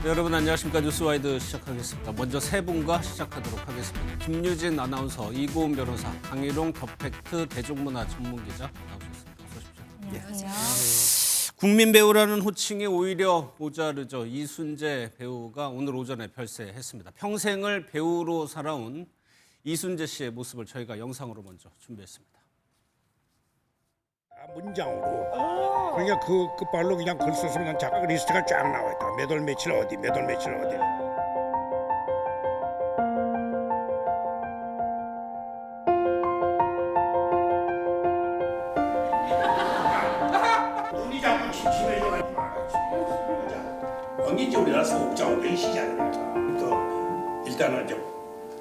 네, 여러분 안녕하십니까. 뉴스와이드 시작하겠습니다. 먼저 세 분과 시작하도록 하겠습니다. 김유진 아나운서, 이고은 변호사, 강희룡 더팩트 대중문화 전문기자 나오셨습니다. 어서 오십시오. 안녕하세요. 국민 배우라는 호칭이 오히려 모자르죠. 이순재 배우가 오늘 오전에 별세했습니다. 평생을 배우로 살아온 이순재 씨의 모습을 저희가 영상으로 먼저 준비했습니다. 문장으로 그러니까 그 끝발로 그냥 글 써서 그냥 작가 리스트가 쫙 나와 있다. 몇 월 며칠 어디, 몇 월 며칠 어디. 눈이 자꾸 침침해져가지고 말하지. 언제지 우리나라 소극장 500시잖아요. 또 일단은 좀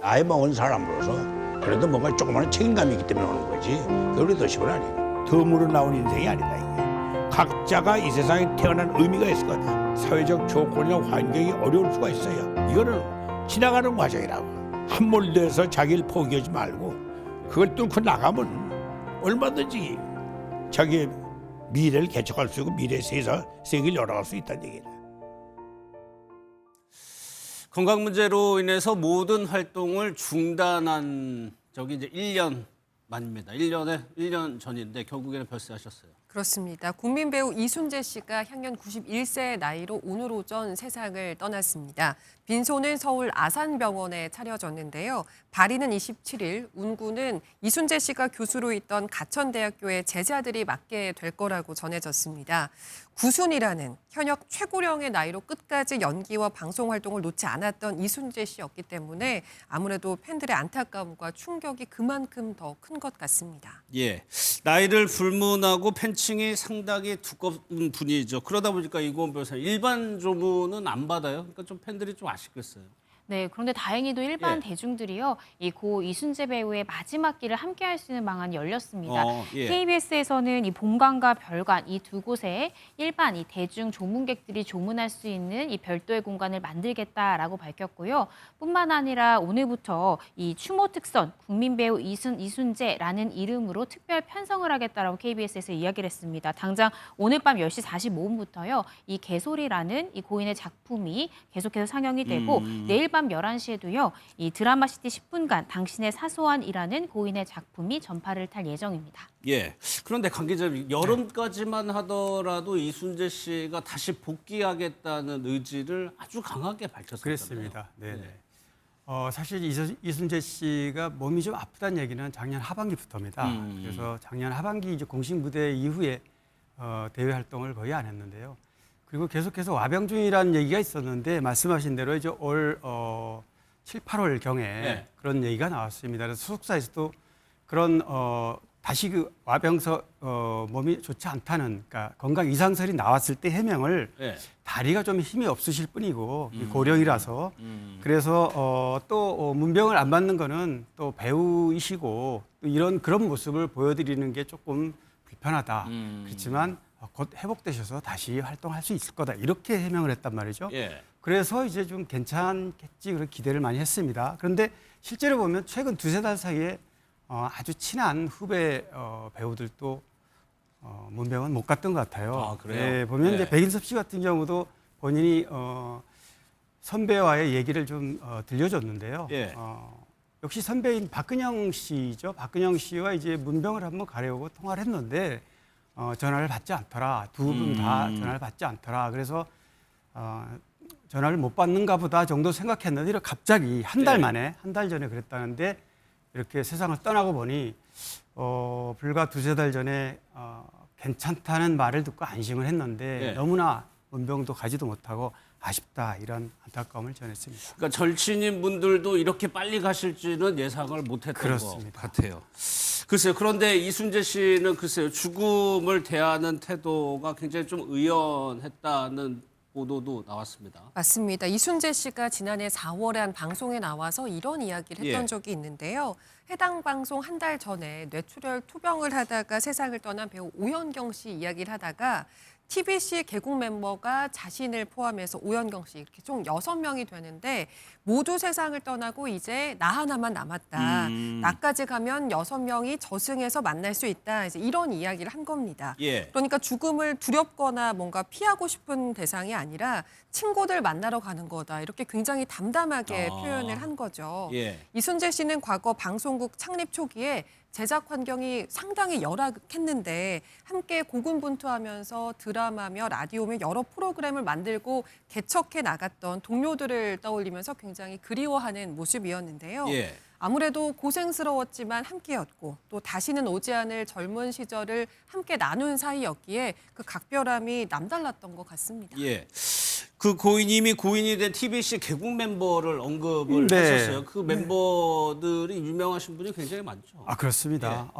나이 먹은 사람으로서 그래도 뭔가 조그마한 책임감이 있기 때문에 오는 거지. 그게 더 시원 아니에요. 덤으로 나온 인생이 아니다 이게. 각자가 이 세상에 태어난 의미가 있을 거다. 사회적 조건이나 환경이 어려울 수가 있어요. 이거는 지나가는 과정이라고. 함몰돼서 자기를 포기하지 말고 그걸 뚫고 나가면 얼마든지 자기의 미래를 개척할 수 있고 미래의 세계를 열어갈 수 있다는 얘기다. 건강 문제로 인해서 모든 활동을 중단한 적이 이제 1년 만입니다. 1년 전인데 결국에는 별세하셨어요. 그렇습니다. 국민 배우 이순재 씨가 향년 91세의 나이로 오늘 오전 세상을 떠났습니다. 빈소는 서울 아산병원에 차려졌는데요. 발인은 27일, 운구는 이순재 씨가 교수로 있던 가천대학교의 제자들이 맡게 될 거라고 전해졌습니다. 구순이라는 현역 최고령의 나이로 끝까지 연기와 방송 활동을 놓지 않았던 이순재 씨였기 때문에 아무래도 팬들의 안타까움과 충격이 그만큼 더 큰 것 같습니다. 예, 나이를 불문하고 팬층이 상당히 두꺼운 분이죠. 그러다 보니까 이고은 변호사 일반 조문은 안 받아요. 그러니까 좀 팬들이 좀 아쉽겠어요. 네, 그런데 다행히도 일반 예. 대중들이요, 이 고 이순재 배우의 마지막 길을 함께할 수 있는 방안이 열렸습니다. 예. KBS에서는 이 본관과 별관 이 두 곳에 일반 이 대중 조문객들이 조문할 수 있는 이 별도의 공간을 만들겠다라고 밝혔고요. 뿐만 아니라 오늘부터 이 추모 특선 국민 배우 이순재라는 이름으로 특별 편성을 하겠다라고 KBS에서 이야기를 했습니다. 당장 오늘 밤 10시 45분부터요, 이 개소리라는 이 고인의 작품이 계속해서 상영이 되고 내일 밤 11시에도요. 이 드라마 시티 10분간 당신의 사소한이라는 고인의 작품이 전파를 탈 예정입니다. 예. 그런데 강 기자님, 여름까지만 하더라도 이순재 씨가 다시 복귀하겠다는 의지를 아주 강하게 밝혔었잖아요. 그랬습니다. 네. 사실 이순재 씨가 몸이 좀 아프다는 얘기는 작년 하반기부터입니다. 그래서 작년 하반기 이제 공식 무대 이후에 대외 활동을 거의 안 했는데요. 그리고 계속해서 와병 중이라는 얘기가 있었는데 말씀하신 대로 이제 올 7, 8월 경에 네. 그런 얘기가 나왔습니다. 그래서 소속사에서도 그런 다시 그 와병서 몸이 좋지 않다는, 그러니까 건강 이상설이 나왔을 때 해명을 예. 다리가 좀 힘이 없으실 뿐이고 고령이라서 그래서 또 문병을 안 받는 거는 또 배우이시고 또 그런 모습을 보여드리는 게 조금 불편하다. 그렇지만 곧 회복되셔서 다시 활동할 수 있을 거다. 이렇게 해명을 했단 말이죠. 예. 그래서 이제 좀 괜찮겠지 그런 기대를 많이 했습니다. 그런데 실제로 보면 최근 두세 달 사이에 아주 친한 후배 배우들도 문병은 못 갔던 것 같아요. 아, 그래요? 네, 보면 이제 백인섭 씨 같은 경우도 본인이 선배와의 얘기를 좀 들려줬는데요. 예. 역시 선배인 박근영 씨죠. 박근영 씨와 이제 문병을 한번 가려고 통화를 했는데 전화를 받지 않더라. 두 분 다 전화를 받지 않더라. 그래서 전화를 못 받는가 보다 정도 생각했는데 이렇게 갑자기 한 달 만에, 한 달 전에 그랬다는데 이렇게 세상을 떠나고 보니 불과 두세 달 전에 괜찮다는 말을 듣고 안심을 했는데 너무나 문병도 가지도 못하고 아쉽다, 이런 안타까움을 전했습니다. 그러니까 절친인 분들도 이렇게 빨리 가실지는 예상을 못했던 것 그렇습니다. 같아요. 글쎄요. 그런데 이순재 씨는 글쎄요, 죽음을 대하는 태도가 굉장히 좀 의연했다는 보도도 나왔습니다. 맞습니다. 이순재 씨가 지난해 4월에 한 방송에 나와서 이런 이야기를 했던 예. 적이 있는데요. 해당 방송 한 달 전에 뇌출혈 투병을 하다가 세상을 떠난 배우 오현경 씨 이야기를 하다가 TBC 개국 멤버가 자신을 포함해서 오연경 씨 이렇게 총 6명이 되는데 모두 세상을 떠나고 이제 나 하나만 남았다. 나까지 가면 6명이 저승에서 만날 수 있다. 이제 이런 이야기를 한 겁니다. 예. 그러니까 죽음을 두렵거나 뭔가 피하고 싶은 대상이 아니라 친구들 만나러 가는 거다. 이렇게 굉장히 담담하게 표현을 한 거죠. 예. 이순재 씨는 과거 방송국 창립 초기에 제작 환경이 상당히 열악했는데 함께 고군분투하면서 드라마며 라디오며 여러 프로그램을 만들고 개척해 나갔던 동료들을 떠올리면서 굉장히 그리워하는 모습이었는데요. 예. 아무래도 고생스러웠지만 함께였고 또 다시는 오지 않을 젊은 시절을 함께 나눈 사이였기에 그 각별함이 남달랐던 것 같습니다. 예. 그 이미 고인이 된 TBC 개국 멤버를 언급을 네. 했었어요. 그 멤버들이 유명하신 분이 굉장히 많죠. 아, 그렇습니다.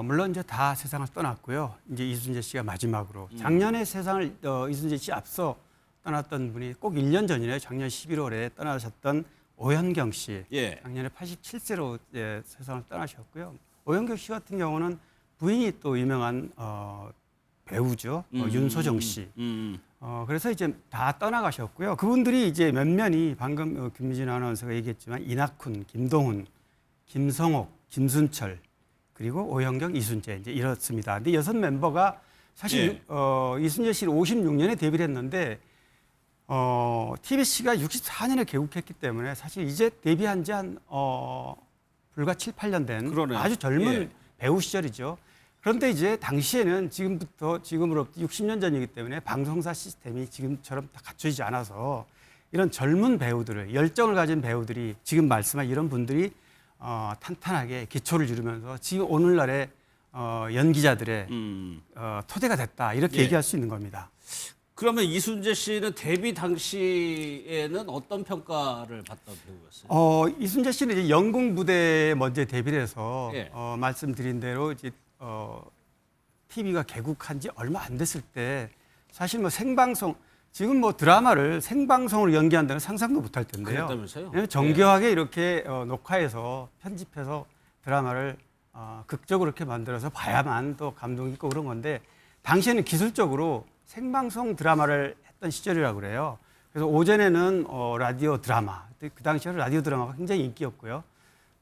물론 이제 다 세상을 떠났고요. 이제 이순재 씨가 마지막으로 작년에 세상을 이순재 씨 앞서 떠났던 분이 꼭 1년 전이네요. 작년 11월에 떠나셨던 오현경 씨. 예. 작년에 87세로 세상을 떠나셨고요. 오현경 씨 같은 경우는 부인이 또 유명한 배우죠. 윤소정 씨. 그래서 이제 다 떠나가셨고요. 그분들이 이제 몇몇이 방금 김미진 아나운서가 얘기했지만 이낙훈, 김동훈, 김성옥, 김순철 그리고 오현경, 이순재 이제 이렇습니다. 근데 6 멤버가 사실 이순재 씨는 56년에 데뷔를 했는데 TBC가 64년에 개국했기 때문에 사실 이제 데뷔한 지 한 불과 7, 8년 된 그러네요. 아주 젊은 예. 배우 시절이죠. 그런데 이제 당시에는 지금으로부터 60년 전이기 때문에 방송사 시스템이 지금처럼 다 갖춰지지 않아서 이런 젊은 배우들을 열정을 가진 배우들이 지금 말씀한 이런 분들이 탄탄하게 기초를 이루면서 지금 오늘날의 연기자들의 토대가 됐다 이렇게 예. 얘기할 수 있는 겁니다. 그러면 이순재 씨는 데뷔 당시에는 어떤 평가를 받던 배우였어요? 이순재 씨는 이제 영국 무대에 먼저 데뷔를 해서 예. 말씀드린 대로 이제 TV가 개국한 지 얼마 안 됐을 때 사실 뭐 생방송 지금 뭐 드라마를 생방송으로 연기한다는 상상도 못할 텐데요. 그랬다면서요? 왜냐하면 정교하게 이렇게 녹화해서 편집해서 드라마를 극적으로 이렇게 만들어서 봐야만 또 감동이 있고 그런 건데 당시에는 기술적으로 생방송 드라마를 했던 시절이라고 그래요. 그래서 오전에는 라디오 드라마, 그 당시에는 라디오 드라마가 굉장히 인기였고요.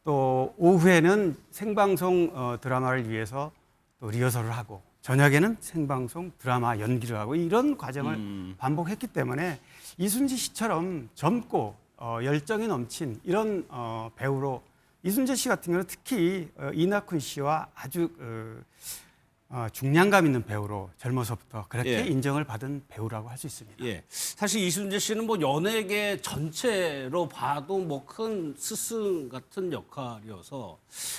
또 오후에는 생방송 드라마를 위해서 또 리허설을 하고 저녁에는 생방송 드라마 연기를 하고 이런 과정을 반복했기 때문에 이순재 씨처럼 젊고 열정이 넘친 이런 배우로 이순재 씨 같은 경우는 특히 이낙훈 씨와 아주 중량감 있는 배우로 젊어서부터 그렇게 예. 인정을 받은 배우라고 할 수 있습니다. 예. 사실 이순재 씨는 뭐 연예계 전체로 봐도 뭐 큰 스승 같은 역할이어서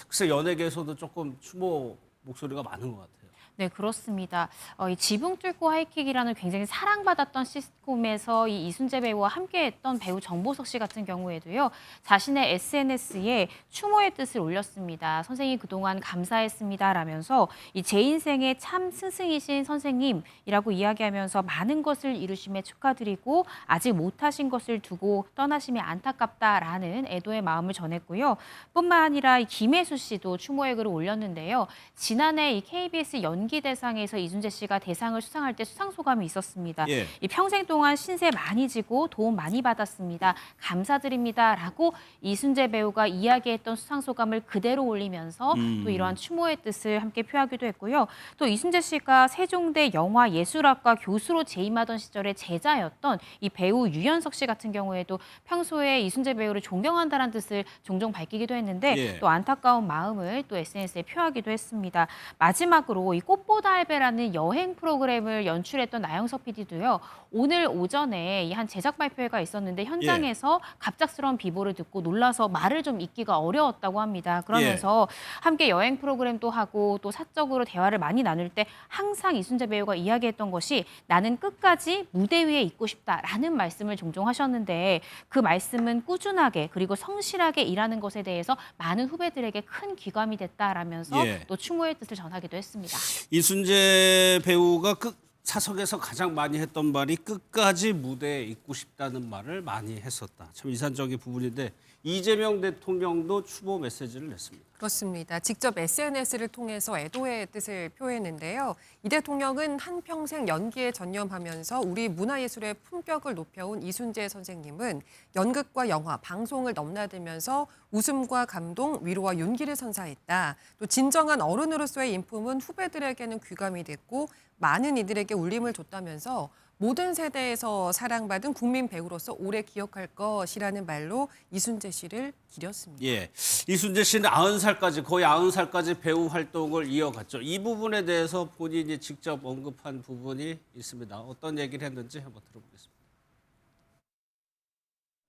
글쎄 연예계에서도 조금 추모 목소리가 많은 것 같아요. 네, 그렇습니다. 이 지붕 뚫고 하이킥이라는 굉장히 사랑받았던 시트콤에서 이 이순재 배우와 함께했던 배우 정보석 씨 같은 경우에도요. 자신의 SNS에 추모의 뜻을 올렸습니다. 선생님 그동안 감사했습니다라면서 이 제 인생의 참 스승이신 선생님이라고 이야기하면서 많은 것을 이루심에 축하드리고 아직 못하신 것을 두고 떠나심이 안타깝다라는 애도의 마음을 전했고요. 뿐만 아니라 이 김혜수 씨도 추모의 글을 올렸는데요. 지난해 이 KBS 연기대상에서 이순재 씨가 대상을 수상할 때 수상 소감이 있었습니다. 예. 이 평생 동안 신세 많이 지고 도움 많이 받았습니다. 감사드립니다라고 이순재 배우가 이야기했던 수상 소감을 그대로 올리면서 또 이러한 추모의 뜻을 함께 표하기도 했고요. 또 이순재 씨가 세종대 영화예술학과 교수로 재임하던 시절에 제자였던 이 배우 유연석 씨 같은 경우에도 평소에 이순재 배우를 존경한다는 뜻을 종종 밝히기도 했는데 예. 또 안타까운 마음을 또 SNS에 표하기도 했습니다. 마지막으로 이 꽃보다 할배라는 여행 프로그램을 연출했던 나영석 PD도요. 오늘 오전에 이 한 제작 발표회가 있었는데 현장에서 갑작스러운 비보를 듣고 놀라서 말을 좀 잇기가 어려웠다고 합니다. 그러면서 함께 여행 프로그램도 하고 또 사적으로 대화를 많이 나눌 때 항상 이순재 배우가 이야기했던 것이 나는 끝까지 무대 위에 있고 싶다라는 말씀을 종종 하셨는데 그 말씀은 꾸준하게 그리고 성실하게 일하는 것에 대해서 많은 후배들에게 큰 귀감이 됐다라면서 예. 또 추모의 뜻을 전하기도 했습니다. 이순재 배우가 사석에서 가장 많이 했던 말이 끝까지 무대에 있고 싶다는 말을 많이 했었다. 참 인상적인 부분인데 이재명 대통령도 추모 메시지를 냈습니다. 그렇습니다. 직접 SNS를 통해서 애도의 뜻을 표했는데요. 이 대통령은 한평생 연기에 전념하면서 우리 문화예술의 품격을 높여온 이순재 선생님은 연극과 영화, 방송을 넘나들면서 웃음과 감동, 위로와 윤기를 선사했다. 또 진정한 어른으로서의 인품은 후배들에게는 귀감이 됐고 많은 이들에게 울림을 줬다면서 모든 세대에서 사랑받은 국민 배우로서 오래 기억할 것이라는 말로 이순재 씨를 기렸습니다. 예, 이순재 씨는 90살까지 거의 90살까지 배우 활동을 이어갔죠. 이 부분에 대해서 본인이 직접 언급한 부분이 있습니다. 어떤 얘기를 했는지 한번 들어보겠습니다.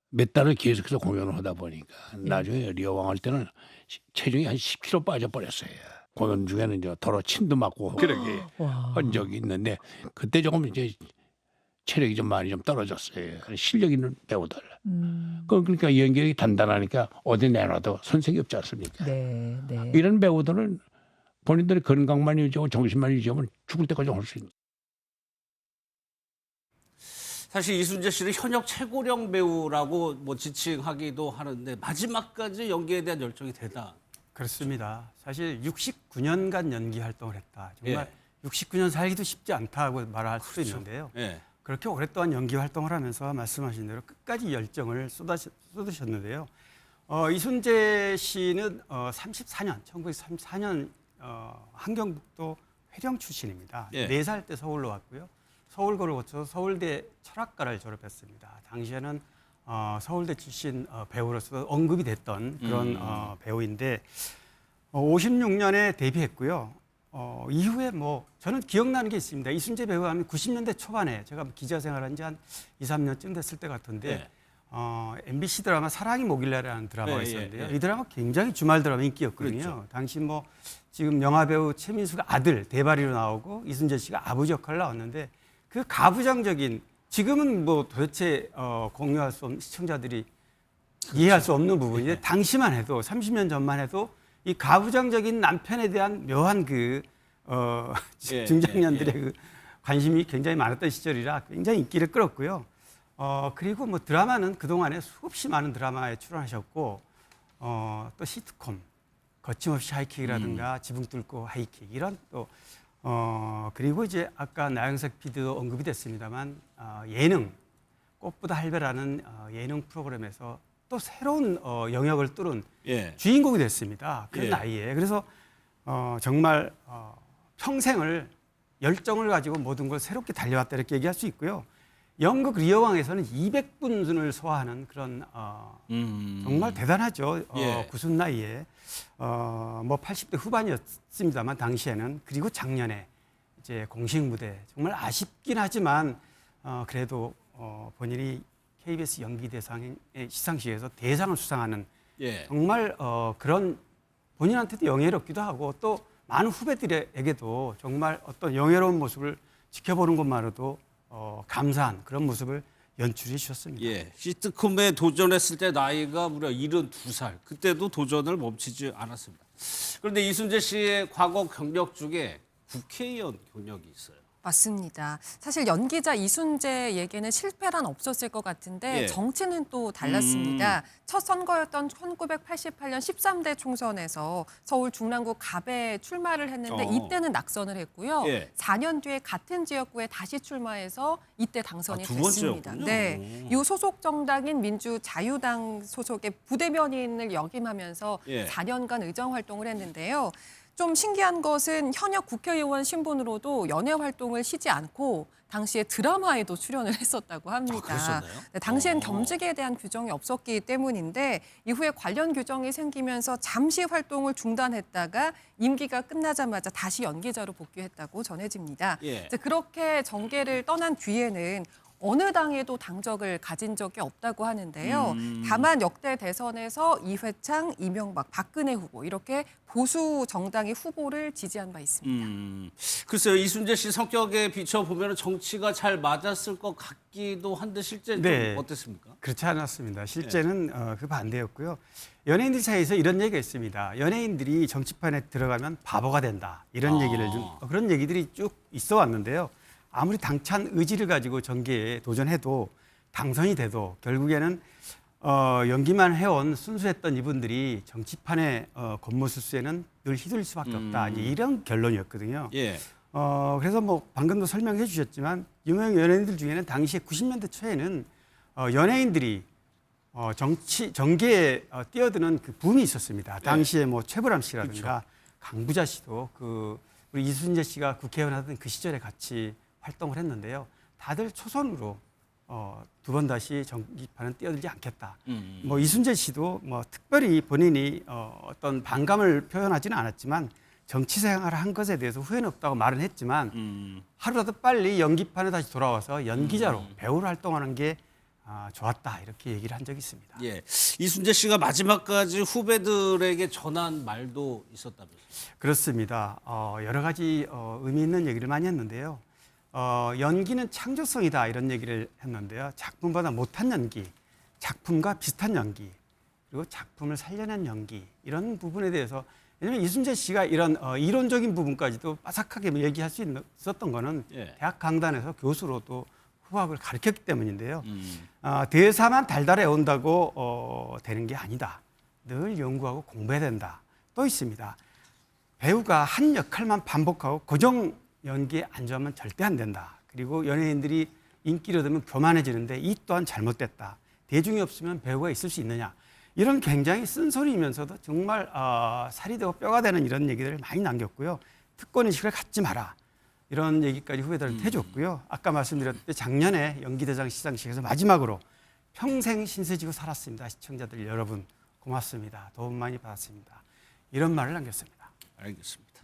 몇 달을 계속해서 공연을 하다 보니까 나중에 리어왕 할 때는 체중이 한 10kg 빠져버렸어요. 공연 중에는 이제 더러 침도 맞고 그렇게 한 적이 있는데 그때 조금 이제 체력이 좀 많이 좀 떨어졌어요. 실력 있는 배우들. 그러니까 연기력이 단단하니까 어디 내놔도 손색이 없지 않습니까? 네, 네. 이런 배우들은 본인들의 건강만 유지하고 정신만 유지하면 죽을 때까지 할 수 있는. 사실 이순재 씨를 현역 최고령 배우라고 뭐 지칭하기도 하는데 마지막까지 연기에 대한 열정이 대단. 그렇습니다. 사실 69년간 연기 활동을 했다. 정말 예. 69년 살기도 쉽지 않다고 말할 수도 있는데요. 예. 그렇게 오랫동안 연기 활동을 하면서 말씀하신 대로 끝까지 열정을 쏟으셨는데요. 이순재 씨는 1934년 함경북도 회령 출신입니다. 예. 4살 때 서울로 왔고요. 서울고를 거쳐서 서울대 철학과를 졸업했습니다. 당시에는 서울대 출신 배우로서 언급이 됐던 그런 배우인데 56년에 데뷔했고요. 이후에 뭐 저는 기억나는 게 있습니다. 이순재 배우 하면 90년대 초반에 제가 기자 생활한 지 한 2, 3년쯤 됐을 때 같은데 MBC 드라마 사랑이 뭐길래라는 드라마가 있었는데요. 이 드라마 굉장히 주말 드라마 인기였거든요. 그렇죠. 당시 당시 뭐 지금 영화 배우 최민수가 아들 대바리로 나오고 이순재 씨가 아버지 역할을 나왔는데 그 가부장적인 지금은 뭐 도대체 공유할 수 없는 시청자들이 이해할 수 없는 부분인데 당시만 해도 30년 전만 해도 이 가부장적인 남편에 대한 묘한 그 중장년들의 그 관심이 굉장히 많았던 시절이라 굉장히 인기를 끌었고요. 그리고 뭐 드라마는 그동안에 수없이 많은 드라마에 출연하셨고 또 시트콤 거침없이 하이킥이라든가 지붕 뚫고 하이킥 이런 또 그리고 이제 아까 나영석 PD도 언급이 됐습니다만 예능 꽃보다 할배라는 예능 프로그램에서 또 새로운 영역을 뚫은 예. 주인공이 됐습니다. 그 예. 나이에. 그래서 정말 평생을 열정을 가지고 모든 걸 새롭게 달려왔다 이렇게 얘기할 수 있고요. 연극 리어왕에서는 200분을 소화하는 그런 정말 대단하죠. 예. 구순 나이에 뭐 80대 후반이었습니다만 당시에는 그리고 작년에 이제 공식 무대 정말 아쉽긴 하지만 그래도 본인이 KBS 연기대상의 시상식에서 대상을 수상하는 예. 정말 그런 본인한테도 영예롭기도 하고 또 많은 후배들에게도 정말 어떤 영예로운 모습을 지켜보는 것만으로도 감사한 그런 모습을 연출해 주셨습니다. 예. 시트콤에 도전했을 때 나이가 무려 72살. 그때도 도전을 멈추지 않았습니다. 그런데 이순재 씨의 과거 경력 중에 국회의원 경력이 있어요. 맞습니다. 사실 연기자 이순재에게는 실패란 없었을 것 같은데 예. 정치는 또 달랐습니다. 첫 선거였던 1988년 13대 총선에서 서울 중랑구 갑에 출마를 했는데 이때는 낙선을 했고요. 예. 4년 뒤에 같은 지역구에 다시 출마해서 이때 당선이 두 됐습니다. 번째였군요. 네, 이 소속 정당인 민주자유당 소속의 부대변인을 역임하면서 예. 4년간 의정 활동을 했는데요. 좀 신기한 것은 현역 국회의원 신분으로도 연예 활동을 쉬지 않고 당시에 드라마에도 출연을 했었다고 합니다. 그랬었나요? 네, 당시엔 겸직에 대한 규정이 없었기 때문인데 이후에 관련 규정이 생기면서 잠시 활동을 중단했다가 임기가 끝나자마자 다시 연기자로 복귀했다고 전해집니다. 예. 이제 그렇게 정계를 떠난 뒤에는 어느 당에도 당적을 가진 적이 없다고 하는데요. 다만 역대 대선에서 이회창, 이명박, 박근혜 후보 이렇게 보수 정당의 후보를 지지한 바 있습니다. 글쎄요, 이순재 씨 성격에 비춰보면 정치가 잘 맞았을 것 같기도 한데 실제 네. 좀 어땠습니까? 그렇지 않았습니다. 실제는 그 반대였고요. 연예인들 사이에서 이런 얘기가 있습니다. 연예인들이 정치판에 들어가면 바보가 된다. 이런 얘기를 좀 그런 얘기들이 쭉 있어 왔는데요. 아무리 당찬 의지를 가지고 정계에 도전해도 당선이 돼도 결국에는 연기만 해온 순수했던 이분들이 정치판의 겉모술수에는 늘 휘둘릴 수밖에 없다. 이제 이런 결론이었거든요. 예. 그래서 뭐 방금도 설명해 주셨지만 유명 연예인들 중에는 당시에 90년대 초에는 연예인들이 정계에 뛰어드는 그 붐이 있었습니다. 당시에 뭐 최불암 씨라든가 강부자 씨도 우리 이순재 씨가 국회의원 하던 그 시절에 같이 활동을 했는데요. 다들 초선으로 두 번 다시 정치판은 뛰어들지 않겠다. 뭐 이순재 씨도 뭐 특별히 본인이 어떤 반감을 표현하지는 않았지만 정치 생활을 한 것에 대해서 후회는 없다고 말은 했지만 하루라도 빨리 연기판에 다시 돌아와서 연기자로 배우로 활동하는 게 좋았다 이렇게 얘기를 한 적이 있습니다. 예. 이순재 씨가 마지막까지 후배들에게 전한 말도 있었다면서요? 그렇습니다. 여러 가지 의미 있는 얘기를 많이 했는데요. 연기는 창조성이다 이런 얘기를 했는데요. 작품보다 못한 연기, 작품과 비슷한 연기, 그리고 작품을 살려낸 연기 이런 부분에 대해서 왜냐하면 이순재 씨가 이런 이론적인 부분까지도 빠삭하게 얘기할 수 있었던 거는 예. 대학 강단에서 교수로 또 후학을 가르쳤기 때문인데요. 대사만 달달해 온다고 되는 게 아니다. 늘 연구하고 공부해야 된다. 또 있습니다. 배우가 한 역할만 반복하고 고정 연기에 안주하면 절대 안 된다. 그리고 연예인들이 인기를 얻으면 교만해지는데 이 또한 잘못됐다. 대중이 없으면 배우가 있을 수 있느냐. 이런 굉장히 쓴소리이면서도 정말 살이 되고 뼈가 되는 이런 얘기들을 많이 남겼고요. 특권의식을 갖지 마라. 이런 얘기까지 후배들한테 해줬고요. 아까 말씀드렸듯이 작년에 연기대상 시상식에서 마지막으로 평생 신세 지고 살았습니다. 시청자들 여러분 고맙습니다. 도움 많이 받았습니다. 이런 말을 남겼습니다. 알겠습니다.